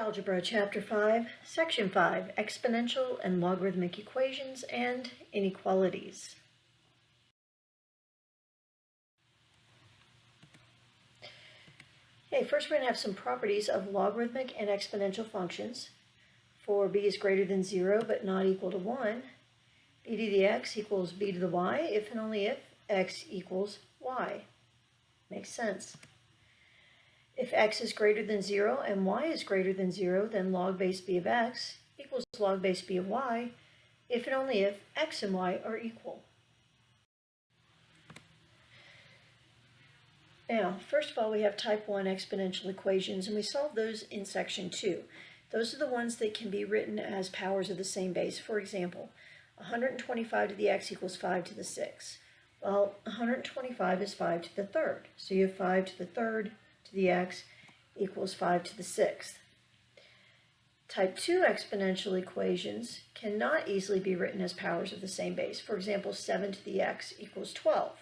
Algebra, Chapter 5, Section 5, Exponential and Logarithmic Equations and Inequalities. Okay, first we're going to have some properties of logarithmic and exponential functions. For b is greater than 0 but not equal to 1, b to the x equals b to the y if and only if x equals y. Makes sense. If x is greater than 0 and y is greater than 0, then log base b of x equals log base b of y if and only if x and y are equal. Now, first of all, we have type 1 exponential equations, and we solve those in section 2. Those are the ones that can be written as powers of the same base. For example, 125 to the x equals 5 to the 6. Well, 125 is 5 to the third, so you have 5 to the third to the x equals 5 to the 6th. Type 2 exponential equations cannot easily be written as powers of the same base. For example, 7 to the x equals 12.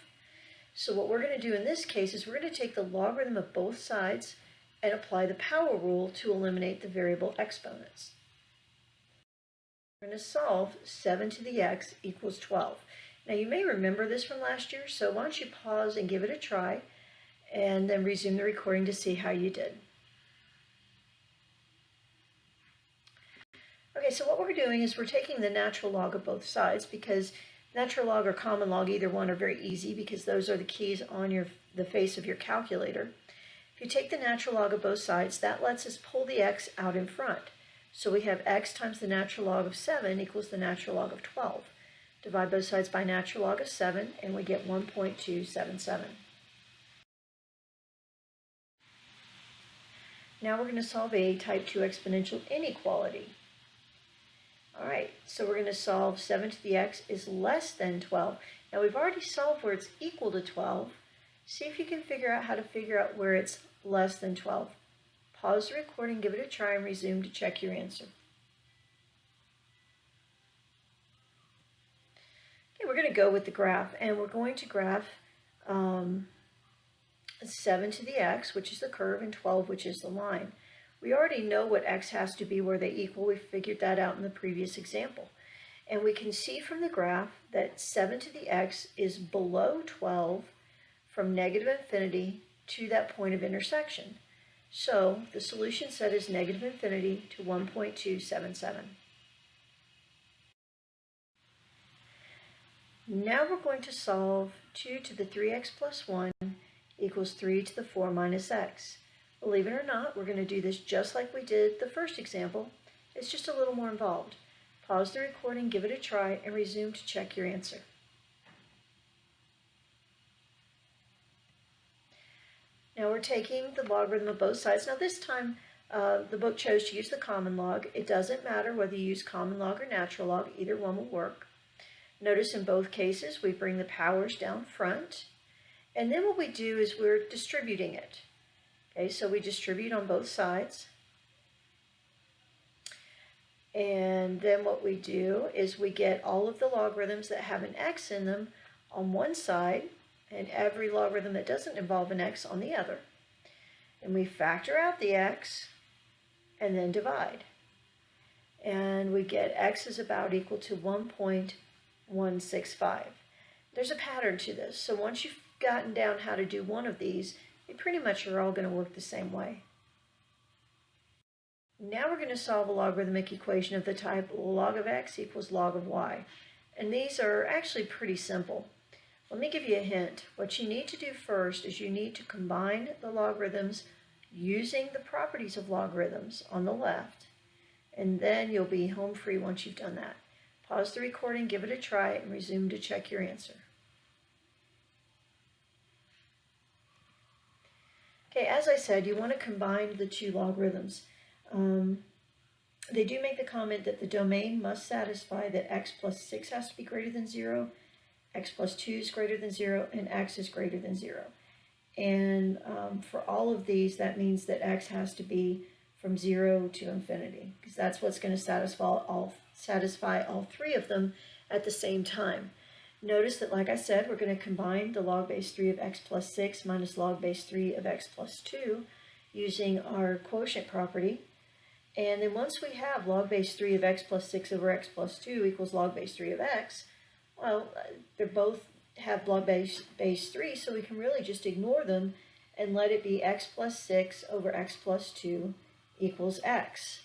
So what we're going to do in this case is we're going to take the logarithm of both sides and apply the power rule to eliminate the variable exponents. We're going to solve 7 to the x equals 12. Now you may remember this from last year, so why don't you pause and give it a try and then resume the recording to see how you did. Okay, so what we're doing is we're taking the natural log of both sides, because natural log or common log, either one, are very easy because those are the keys on the face of your calculator. If you take the natural log of both sides, that lets us pull the x out in front. So we have x times the natural log of 7 equals the natural log of 12. Divide both sides by natural log of 7 and we get 1.277. Now we're going to solve a type 2 exponential inequality. Alright, so we're going to solve 7 to the x is less than 12. Now we've already solved where it's equal to 12. See if you can figure out how to figure out where it's less than 12. Pause the recording, give it a try, and resume to check your answer. Okay, we're going to go with the graph, and we're going to graph 7 to the x, which is the curve, and 12, which is the line. We already know what x has to be where they equal. We figured that out in the previous example. And we can see from the graph that 7 to the x is below 12 from negative infinity to that point of intersection. So the solution set is negative infinity to 1.277. Now we're going to solve 2 to the 3x plus 1 equals 3 to the 4 minus x. Believe it or not, we're going to do this just like we did the first example. It's just a little more involved. Pause the recording, give it a try, and resume to check your answer. Now we're taking the logarithm of both sides. Now this time the book chose to use the common log. It doesn't matter whether you use common log or natural log, either one will work. Notice in both cases we bring the powers down front, and then what we do is we're distributing it. Okay, so we distribute on both sides, and then what we do is we get all of the logarithms that have an x in them on one side and every logarithm that doesn't involve an x on the other. And we factor out the x and then divide. And we get x is about equal to 1.165. There's a pattern to this, so once you've gotten down how to do one of these, they pretty much are all going to work the same way. Now we're going to solve a logarithmic equation of the type log of x equals log of y. And these are actually pretty simple. Let me give you a hint. What you need to do first is you need to combine the logarithms using the properties of logarithms on the left, and then you'll be home free once you've done that. Pause the recording, give it a try, and resume to check your answer. Okay, as I said, you want to combine the two logarithms. They do make the comment that the domain must satisfy that x plus 6 has to be greater than 0, x plus 2 is greater than 0, and x is greater than 0. And for all of these, that means that x has to be from 0 to infinity, because that's what's going to satisfy all three of them at the same time. Notice that, like I said, we're going to combine the log base 3 of x plus 6 minus log base 3 of x plus 2 using our quotient property. And then once we have log base 3 of x plus 6 over x plus 2 equals log base 3 of x, well, they both have log base 3, so we can really just ignore them and let it be x plus 6 over x plus 2 equals x.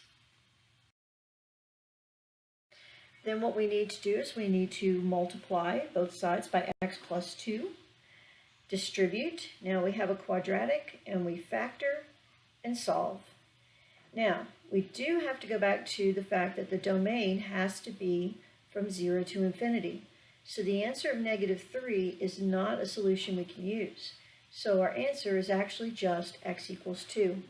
Then what we need to do is we need to multiply both sides by x plus 2, distribute. Now we have a quadratic, and we factor and solve. Now, we do have to go back to the fact that the domain has to be from 0 to infinity. So the answer of -3 is not a solution we can use. So our answer is actually just x equals 2.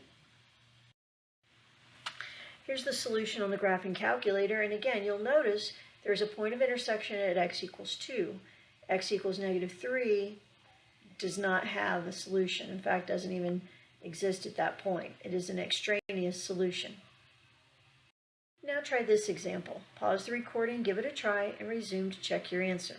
Here's the solution on the graphing calculator, and again, you'll notice there's a point of intersection at x equals 2. X equals -3 does not have a solution. In fact, doesn't even exist at that point. It is an extraneous solution. Now try this example. Pause the recording, give it a try, and resume to check your answer.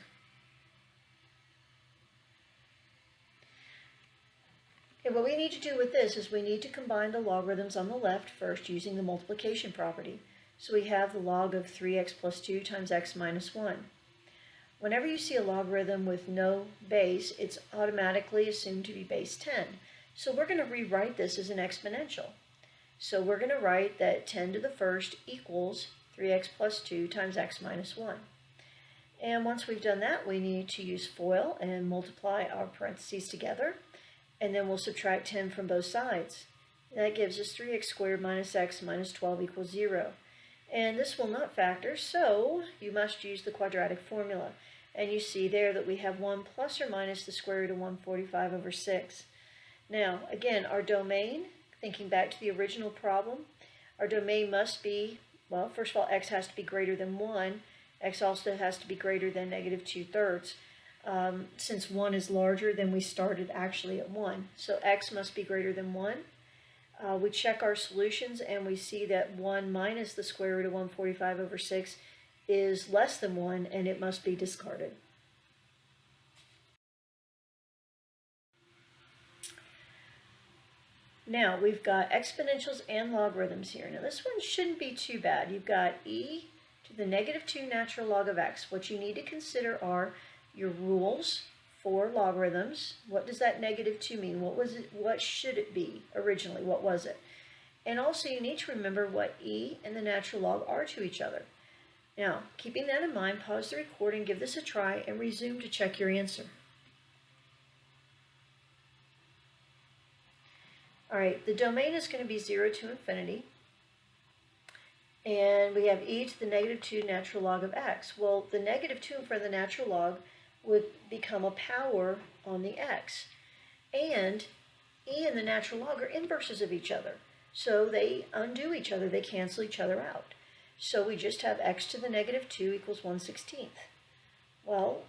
Okay, what we need to do with this is we need to combine the logarithms on the left first using the multiplication property. So we have the log of 3x plus 2 times x minus 1. Whenever you see a logarithm with no base, it's automatically assumed to be base 10. So we're going to rewrite this as an exponential. So we're going to write that 10 to the first equals 3x plus 2 times x minus 1. And once we've done that, we need to use FOIL and multiply our parentheses together. And then we'll subtract 10 from both sides. That gives us 3x squared minus x minus 12 equals 0. And this will not factor, so you must use the quadratic formula. And you see there that we have 1 plus or minus the square root of 145 over 6. Now, again, our domain, thinking back to the original problem, our domain must be, well, first of all, x has to be greater than 1. X also has to be greater than -2/3. Since 1 is larger than we started actually at 1. So x must be greater than 1. We check our solutions and we see that 1 minus the square root of 145 over 6 is less than 1, and it must be discarded. Now we've got exponentials and logarithms here. Now this one shouldn't be too bad. You've got e to the -2 natural log of x. What you need to consider are your rules for logarithms. What does that -2 mean? What was it? What should it be originally? What was it? And also you need to remember what e and the natural log are to each other. Now, keeping that in mind, pause the recording, give this a try, and resume to check your answer. All right, the domain is going to be 0 to infinity. And we have e to the -2 natural log of x. Well, the -2 in front of the natural log would become a power on the x. And e and the natural log are inverses of each other. So they undo each other, they cancel each other out. So we just have x to the -2 equals 1/16. Well,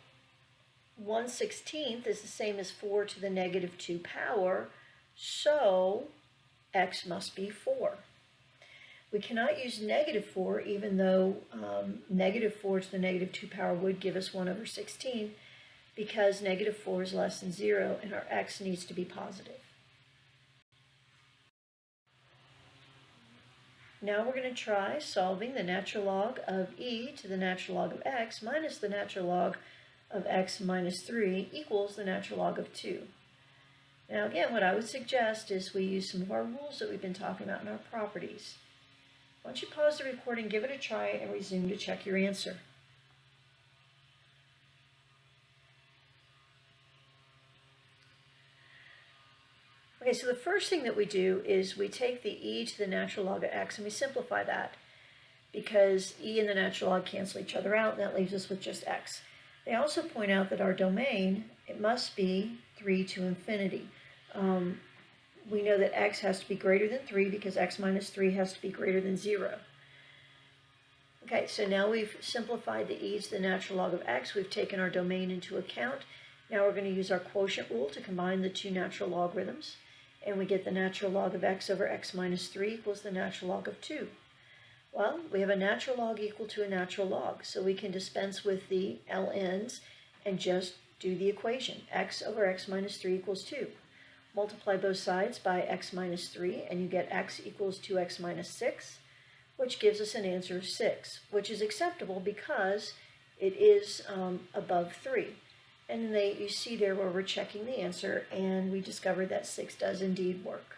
1/16 is the same as 4 to the -2 power, so x must be 4. We cannot use -4, even though -4 to the -2 power would give us 1/16, because -4 is less than 0, and our x needs to be positive. Now we're going to try solving the natural log of e to the natural log of x minus the natural log of x minus 3 equals the natural log of 2. Now again, what I would suggest is we use some of our rules that we've been talking about in our properties. Once you pause the recording, give it a try, and resume to check your answer. Okay, so the first thing that we do is we take the e to the natural log of x and we simplify that, because e and the natural log cancel each other out, and that leaves us with just x. They also point out that our domain, it must be 3 to infinity. We know that x has to be greater than 3 because x minus 3 has to be greater than 0. Okay, so now we've simplified the e to the natural log of x. We've taken our domain into account. Now we're going to use our quotient rule to combine the two natural logarithms. And we get the natural log of x over x minus 3 equals the natural log of 2. Well, we have a natural log equal to a natural log, so we can dispense with the ln's and just do the equation. X over x minus 3 equals 2. Multiply both sides by x minus 3, and you get x equals 2x minus 6. which gives us an answer of 6, which is acceptable because it is above 3. And you see there where we're checking the answer, and we discovered that 6 does indeed work.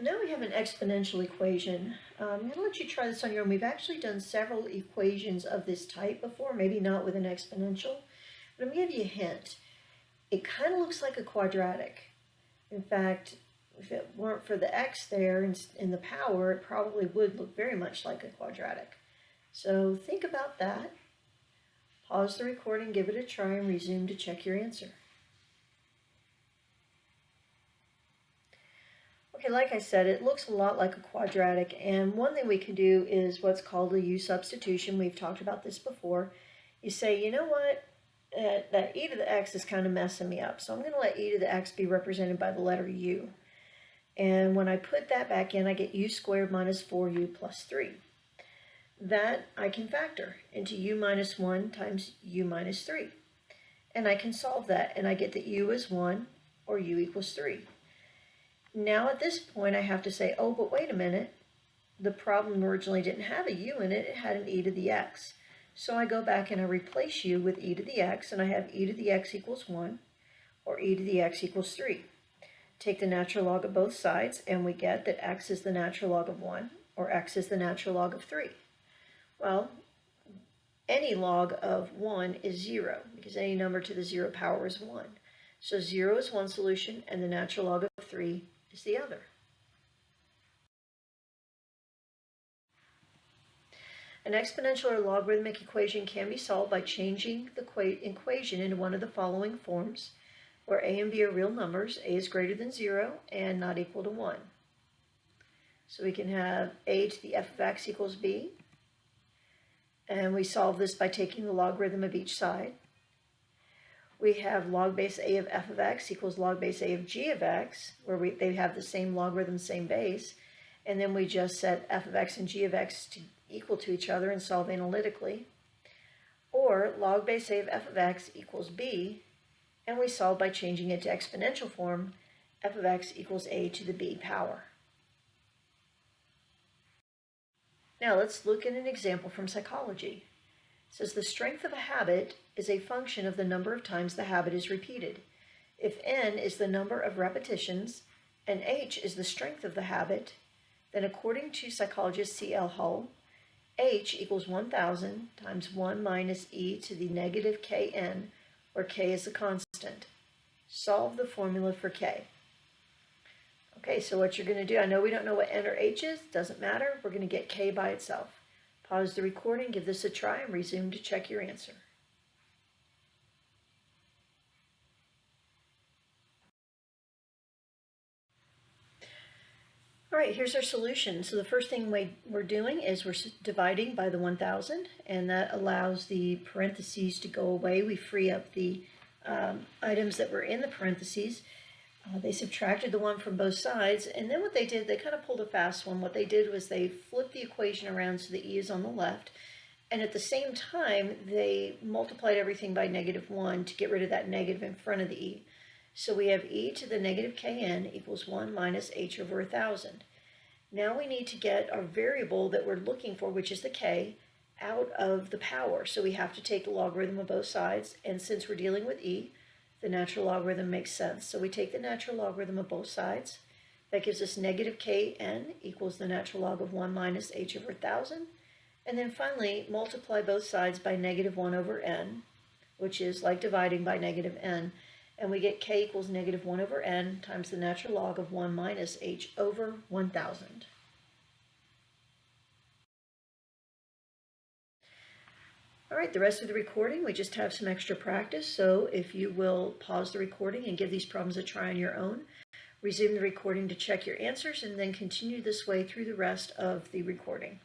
Now we have an exponential equation. I'm going to let you try this on your own. We've actually done several equations of this type before, maybe not with an exponential, but I'm going to give you a hint. It kind of looks like a quadratic. In fact, if it weren't for the x there in the power, it probably would look very much like a quadratic. So think about that. Pause the recording, give it a try, and resume to check your answer. Okay, like I said, it looks a lot like a quadratic, and one thing we can do is what's called a U substitution. We've talked about this before. You say, you know what, that e to the x is kind of messing me up, so I'm going to let e to the x be represented by the letter u. And when I put that back in, I get u squared minus 4u plus 3. That I can factor into u minus 1 times u minus 3. And I can solve that, and I get that u is 1, or u equals 3. Now at this point I have to say, oh, but wait a minute, the problem originally didn't have a u in it, it had an e to the x. So I go back and I replace u with e to the x, and I have e to the x equals 1, or e to the x equals 3. Take the natural log of both sides, and we get that x is the natural log of 1, or x is the natural log of 3. Well, any log of 1 is 0, because any number to the 0 power is 1. So 0 is one solution, and the natural log of 3 is the other. An exponential or logarithmic equation can be solved by changing the equation into one of the following forms, where a and b are real numbers. A is greater than 0 and not equal to 1. So we can have a to the f of x equals b, and we solve this by taking the logarithm of each side. We have log base a of f of x equals log base a of g of x, where they have the same logarithm, same base, and then we just set f of x and g of x to equal to each other and solve analytically. Or log base a of f of x equals b, and we solve by changing it to exponential form, f of x equals a to the b power. Now let's look at an example from psychology. It says the strength of a habit is a function of the number of times the habit is repeated. If n is the number of repetitions and h is the strength of the habit, then according to psychologist C.L. Hull, h equals 1,000 times 1 minus e to the negative kn, where k is a constant. Solve the formula for k. Okay, so what you're going to do, I know we don't know what n or h is, doesn't matter, we're going to get k by itself. Pause the recording, give this a try, and resume to check your answer. All right, here's our solution. So the first thing we're doing is we're dividing by the 1,000, and that allows the parentheses to go away. We free up the items that were in the parentheses. They subtracted the 1 from both sides, and then what they did, they kind of pulled a fast one. What they did was they flipped the equation around so the e is on the left, and at the same time, they multiplied everything by -1 to get rid of that negative in front of the e. So we have e to the negative kn equals 1 minus h over 1,000. Now we need to get our variable that we're looking for, which is the k, out of the power. So we have to take the logarithm of both sides, and since we're dealing with e, the natural logarithm makes sense. So we take the natural logarithm of both sides. That gives us negative kn equals the natural log of 1 minus h over 1,000. And then finally, multiply both sides by -1 over n, which is like dividing by -n. And we get k equals -1 over n times the natural log of 1 minus h over 1,000. All right, the rest of the recording, we just have some extra practice, so if you will pause the recording and give these problems a try on your own, resume the recording to check your answers, and then continue this way through the rest of the recording.